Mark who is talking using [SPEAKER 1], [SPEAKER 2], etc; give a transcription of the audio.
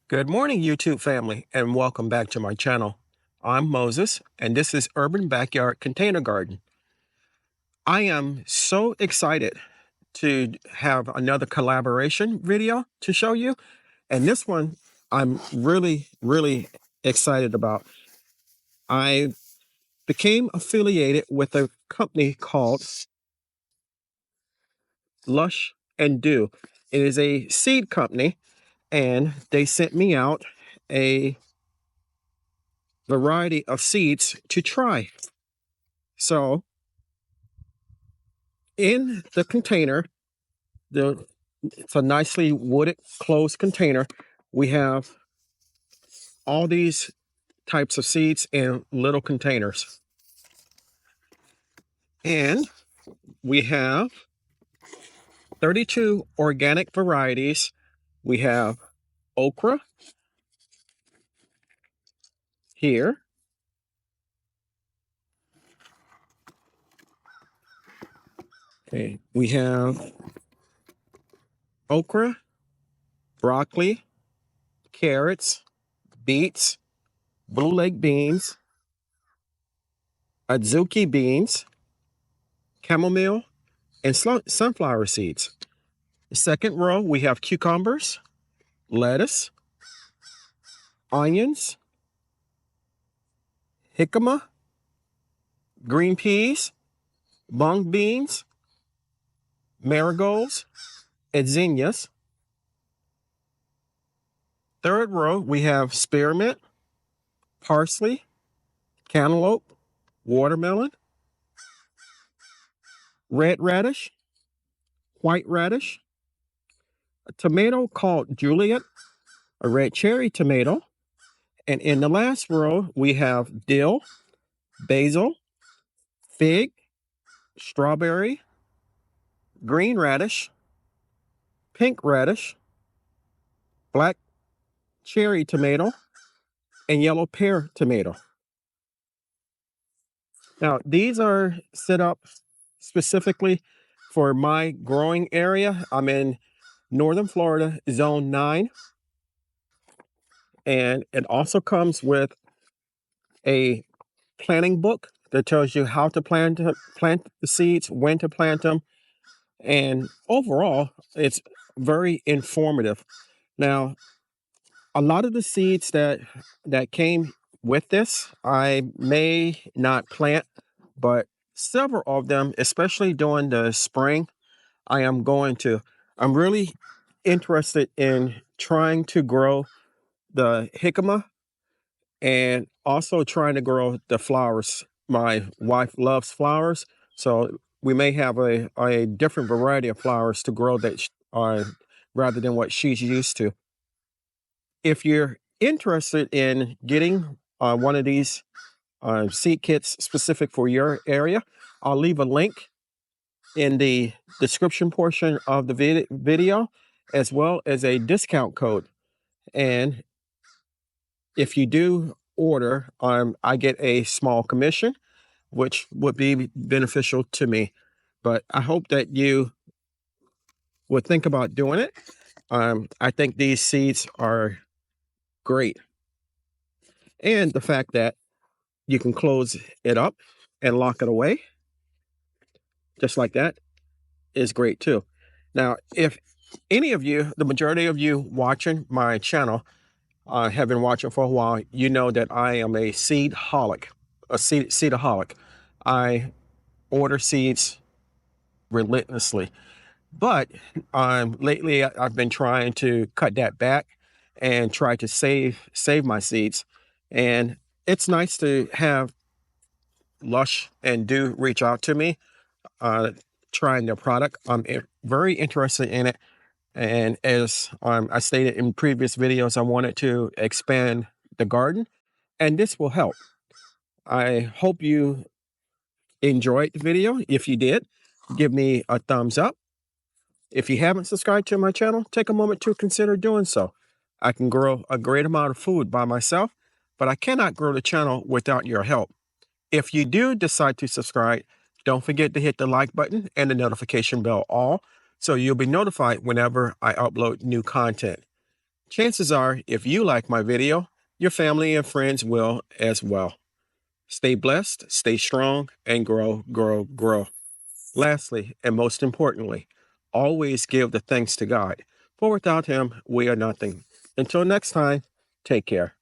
[SPEAKER 1] Good morning, YouTube family, and welcome back to my channel. I'm Moses, and this is Urban Backyard Container Garden. I am so excited to have another collaboration video to show you, and this one I'm really excited about. I became affiliated with a company called Lush Dew. It is a seed company, and they sent me out a variety of seeds to try. So in the container, it's a nicely wooded closed container. We have all these types of seeds in little containers. And we have 32 organic varieties. We have okra here. Okay, we have okra, broccoli, carrots, beets, blue leg beans, adzuki beans, chamomile, and sunflower seeds. The second row, we have cucumbers, lettuce, onions, jicama, green peas, mung beans, marigolds, and zinnias. Third row, we have spearmint, parsley, cantaloupe, watermelon, red radish, white radish, a tomato called Juliet, a red cherry tomato, and in the last row, we have dill, basil, fig, strawberry, green radish, pink radish, black cherry tomato, and yellow pear tomato. Now, these are set up specifically for my growing area. I'm in Northern Florida, Zone 9. And it also comes with a planting book that tells you how to plant the seeds, when to plant them. And overall, it's very informative. Now, a lot of the seeds that came with this, I may not plant, but several of them, especially during the spring, I am going to. I'm really interested in trying to grow the jicama and also trying to grow the flowers. My wife loves flowers, so we may have a different variety of flowers to grow that rather than what she's used to. If you're interested in getting one of these seed kits specific for your area, I'll leave a link in the description portion of the video, as well as a discount code. And if you do order, I get a small commission, which would be beneficial to me. But I hope that you would think about doing it. I think these seeds are great. And the fact that you can close it up and lock it away, just like that, is great too. Now, if any of you, the majority of you watching my channel, have been watching for a while, you know that I am a seedaholic. I order seeds relentlessly. But lately, I've been trying to cut that back and try to save my seeds. And it's nice to have Lush and Dew reach out to me. trying their product. I'm very interested in it. And as I stated in previous videos, I wanted to expand the garden, and this will help. I hope you enjoyed the video. If you did, give me a thumbs up. If you haven't subscribed to my channel, take a moment to consider doing so. I can grow a great amount of food by myself, but I cannot grow the channel without your help. If you do decide to subscribe, don't forget to hit the like button and the notification bell all, so you'll be notified whenever I upload new content. Chances are, if you like my video, your family and friends will as well. Stay blessed, stay strong, and grow, grow, grow. Lastly, and most importantly, always give the thanks to God, for without Him, we are nothing. Until next time, take care.